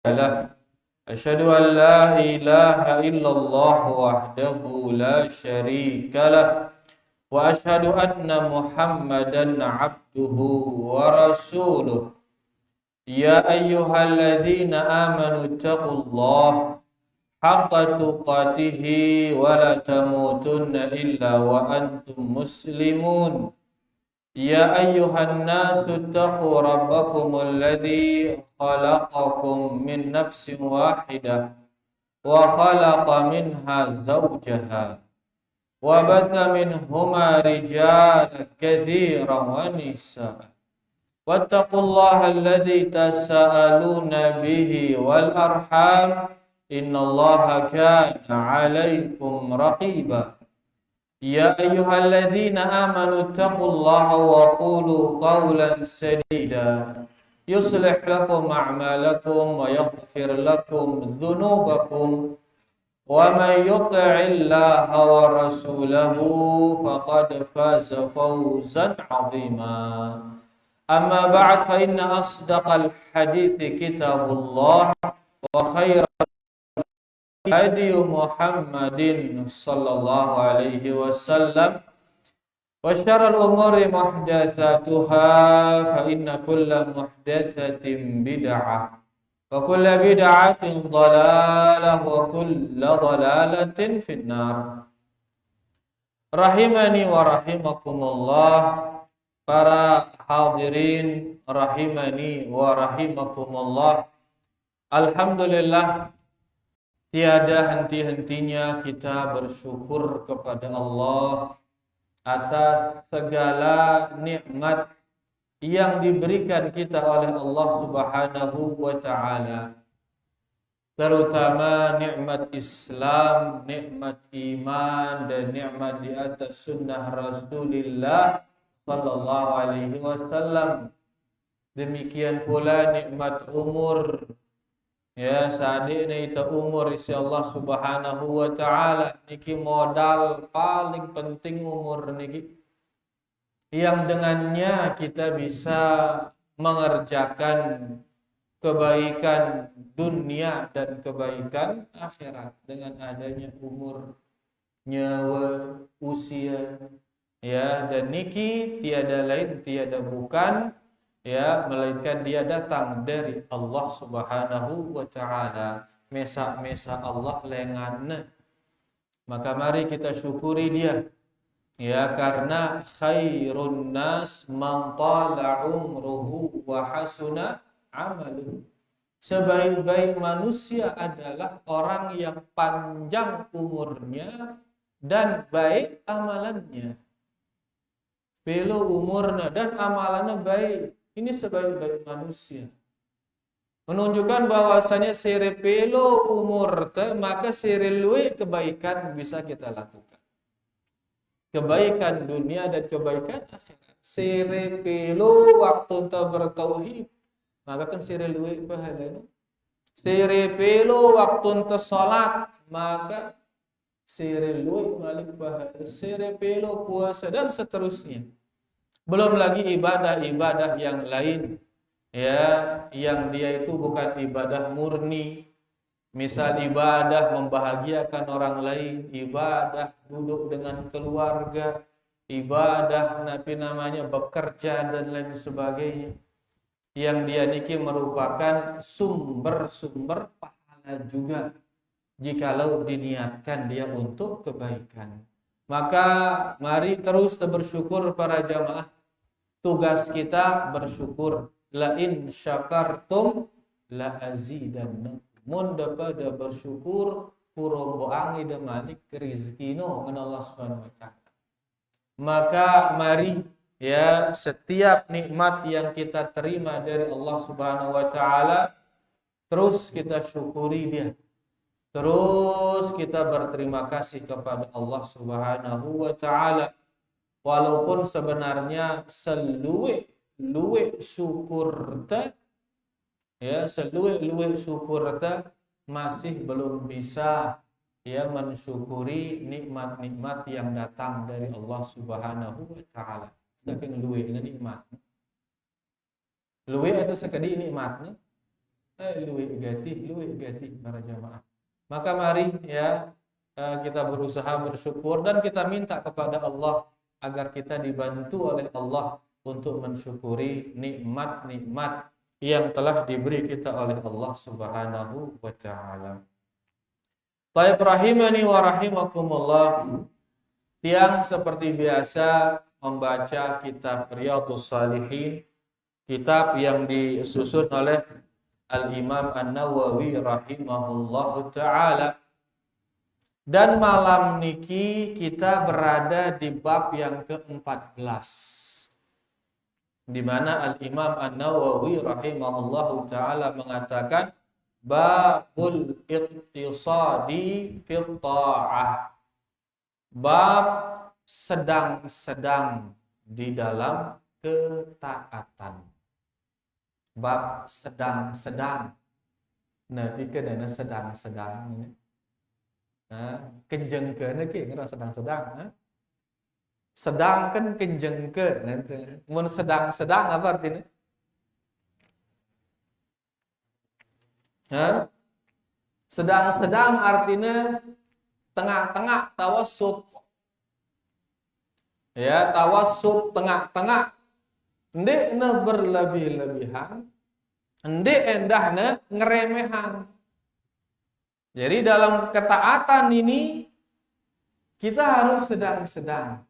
له أشهد أن لا إله إلا الله وحده لا شريك له وأشهد أن محمدا عبده ورسوله يا أيها الذين آمنوا اتقوا الله حق تقاته ولا تموتن إلا وأنتم مسلمون يا أيها الناس اتقوا ربكم الذي خلقكم من نفس واحدة وخلق منها زوجها وبث منهما رجالا كثيرا ونساء واتقوا الله الذي تساءلون به والأرحام إن الله كان عليكم رقيبا يا أيها الذين آمنوا اتقوا الله وقولوا قولا سديدا يصلح لكم أعمالكم ويغفر لكم ذنوبكم ومن يطع الله ورسوله فقد فاز فوزا عظيما أما بعد فإن أصدق الحديث كتاب الله وخير هدي محمد صلى الله عليه وسلم وشر الأمور محدثاتها فإن كل محدثة بدعة وكل بدعة ضلالة وكل ضلالة في النار. Rahimani wa rahimakumullah, para hadirin rahimani wa rahimakumullah. Alhamdulillah, tiada henti-hentinya kita bersyukur kepada Allah atas segala nikmat yang diberikan kita oleh Allah Subhanahu wa taala. Terutama nikmat Islam, nikmat iman dan nikmat di atas sunnah Rasulullah sallallahu alaihi wasallam. Demikian pula nikmat umur. Ya, sadiknya itu umur isi Allah Subhanahu wa taala niki modal paling penting umur niki, yang dengannya kita bisa mengerjakan kebaikan dunia dan kebaikan akhirat dengan adanya umur, nyawa, usia. Ya, dan niki tiada lain tiada bukan ya, melainkan dia datang dari Allah Subhanahu wa taala. Mesa-mesa Allah lengan. Maka mari kita syukuri dia. Ya, karena khairun nas man tala umruhu wa hasuna amaluhu. Sebaik-baik manusia adalah orang yang panjang umurnya dan baik amalannya. Pelo umurnya dan amalannya baik. Ini sebaik-baik manusia. Menunjukkan bahwasanya serepelo umur maka serelui kebaikan bisa kita lakukan. Kebaikan dunia dan kebaikan akhirat. Serepelo waktu entah bertauhid maka kan serelui pahalanya. Serepelo waktu entah salat maka serelui balik pahala. Serepelo puasa dan seterusnya. Belum lagi ibadah-ibadah yang lain, ya, yang dia itu bukan ibadah murni. Misal ibadah membahagiakan orang lain, ibadah duduk dengan keluarga, ibadah namanya bekerja dan lain sebagainya. Yang dia niki merupakan sumber-sumber pahala juga jikalau diniatkan dia untuk kebaikan. Maka mari terus bersyukur para jamaah. Tugas kita bersyukur. La in syakartum la azidannakum. Mun dapada bersyukur purombo angi demalik rizkino ngan Allah Subhanahu wa taala. Maka mari ya, setiap nikmat yang kita terima dari Allah Subhanahu wa taala terus kita syukuri dia. Terus kita berterima kasih kepada Allah Subhanahu wa taala. Walaupun sebenarnya seluwe syukur ya, seluwe syukur masih belum bisa ya mensyukuri nikmat-nikmat yang datang dari Allah Subhanahu wa taala. Saking luwe ini nikmat. Luwe itu sekali nikmatnya. luwih gati para jamaah. Maka mari ya kita berusaha bersyukur dan kita minta kepada Allah agar kita dibantu oleh Allah untuk mensyukuri nikmat-nikmat yang telah diberi kita oleh Allah Subhanahu wa taala. Baik rahimani wa rahimakumullah. Yang seperti biasa membaca kitab Riyadhus Shalihin, kitab yang disusun oleh Al-Imam An-Nawawi rahimahullahu ta'ala. Dan malam niki kita berada di bab yang ke-14, di mana Al-Imam An-Nawawi rahimahullahu ta'ala mengatakan babul iqtisadi fil ta'ah, bab sedang-sedang di dalam ketaatan. Bab sedang-sedang. Nabi kan ada sedang-sedang ini. Kenjeng ke nanti nggak sedang-sedang. Sedang kan kenjeng ke nanti. Mun sedang-sedang apa artinya? Sedang-sedang artinya tengah-tengah, tawassut. Ya, tawassut tengah-tengah. Ndekna berlebih-lebihan, ndek endahna ngeremehan. Jadi dalam ketaatan ini kita harus sedang-sedang.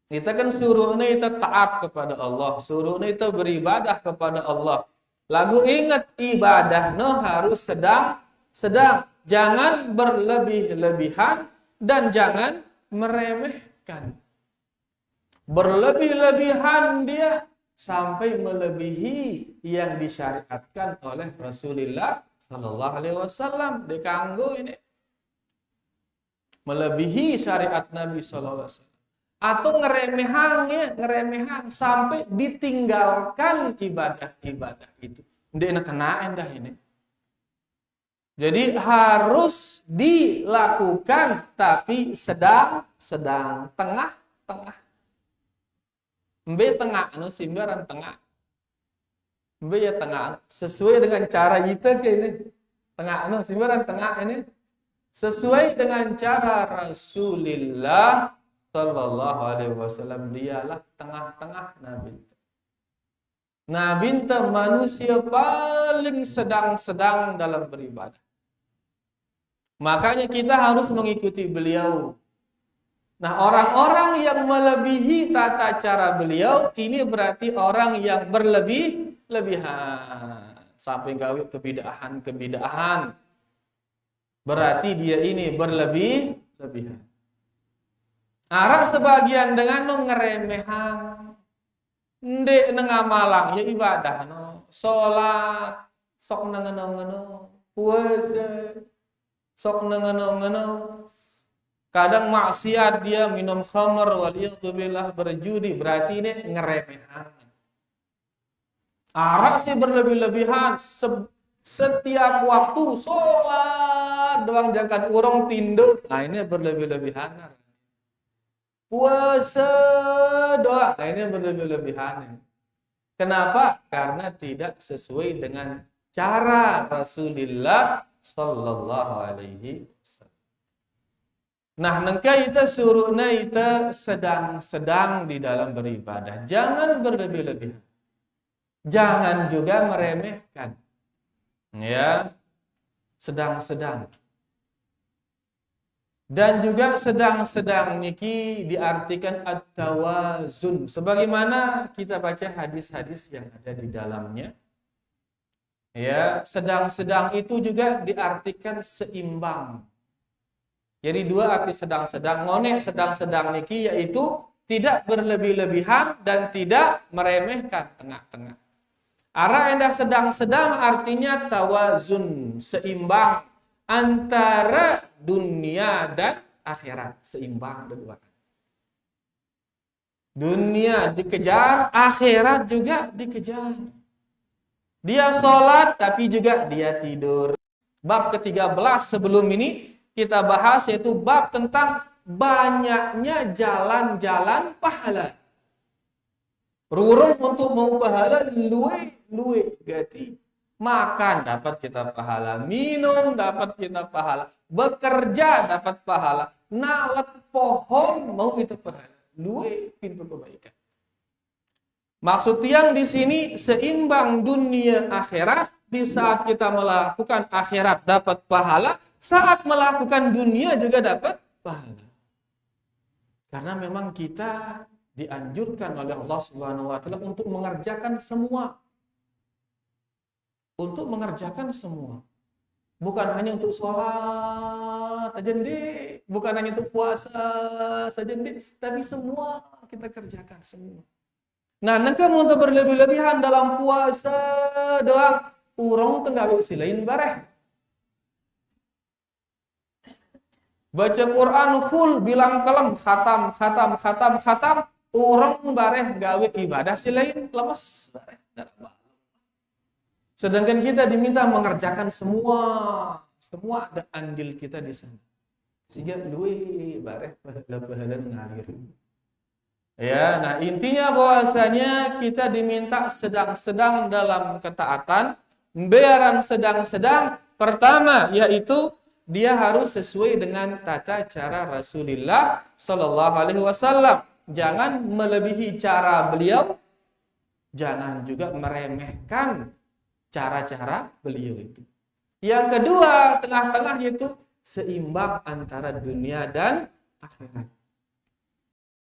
Kita kan suruhnya itu taat kepada Allah, suruhnya itu beribadah kepada Allah. Lagu ingat ibadahnya harus sedang-sedang. Jangan berlebih-lebihan dan jangan meremehkan. Berlebih-lebihan dia sampai melebihi yang disyariatkan oleh Rasulullah sallallahu alaihi wasallam. Dikanggo ini melebihi syariat Nabi sallallahu alaihi wasallam. Atau ngeremehan sampai ditinggalkan ibadah-ibadah itu. Ndek kena endah ini. Jadi harus dilakukan tapi sedang, tengah-tengah. Mbe tengah, simbaran tengah. Mbe ya tengah, sesuai dengan cara kita ke ini. Tengah, simbaran tengah ini. Sesuai dengan cara Rasulullah sallallahu alaihi wasallam, dialah tengah-tengah Nabi. Nabi itu manusia paling sedang-sedang dalam beribadah. Makanya kita harus mengikuti beliau. Nah, orang-orang yang melebihi tata cara beliau ini berarti orang yang berlebihan sampai gawe kebidahan. Berarti dia ini berlebihan. Arah sebagian dengan ngeremehan. Ndek ngamalang ya ibadah salat sok ngono puasa sok ngono. Kadang maksiat dia minum khamr waliyadzubillah, berjudi, berarti ini ngeremehan. Arah sih berlebih-lebihan setiap waktu sholat doang jangan urung tinduk. Nah ini berlebih-lebihan. Puasa doa, nah ini berlebih-lebihan. Kenapa? Karena tidak sesuai dengan cara Rasulullah sallallahu alaihi wasallam. Nah, nengka kita suruhna kita sedang-sedang di dalam beribadah. Jangan berlebih-lebihan. Jangan juga meremehkan. Ya, sedang-sedang. Dan juga sedang-sedang niki diartikan at-tawazun. Sebagaimana kita baca hadis-hadis yang ada di dalamnya. Ya, sedang-sedang itu juga diartikan seimbang. Jadi dua arti sedang-sedang. Ngone sedang-sedang niki yaitu tidak berlebih-lebihan dan tidak meremehkan, tengah-tengah. Arah endah sedang-sedang artinya tawazun, seimbang antara dunia dan akhirat, seimbang berdua. Dunia dikejar, akhirat juga dikejar. Dia sholat tapi juga dia tidur. Bab ke-13 sebelum ini kita bahas yaitu bab tentang banyaknya jalan-jalan pahala. Rurung untuk mau pahala luwe gati. Makan dapat kita pahala, minum dapat kita pahala, bekerja dapat pahala, nalet pohon mau itu pahala. Dua pintu kebaikan. Maksud yang di sini seimbang dunia akhirat. Di saat kita melakukan akhirat dapat pahala, saat melakukan dunia juga dapat pahala. Karena memang kita dianjurkan oleh Allah Subhanahu wa taala untuk mengerjakan semua. Untuk mengerjakan semua. Bukan hanya untuk sholat saja, bukan hanya untuk puasa saja, tapi semua kita kerjakan semua. Nah, kamu untuk berlebih-lebihan dalam puasa doang, urang tengah silain bareh. Baca Quran full, bilang kelem, khatam, urang bareh gawe ibadah silain lemes bareh. Sedangkan kita diminta mengerjakan semua ada andil kita di sana. Sehingga luwe bareh pahala ngalir. Ya, nah intinya bahwasanya kita diminta sedang-sedang dalam ketaatan, biaran sedang-sedang. Pertama yaitu dia harus sesuai dengan tata cara Rasulullah sallallahu alaihi wasallam. Jangan melebihi cara beliau, jangan juga meremehkan cara-cara beliau itu. Yang kedua, tengah-tengah yaitu seimbang antara dunia dan akhirat.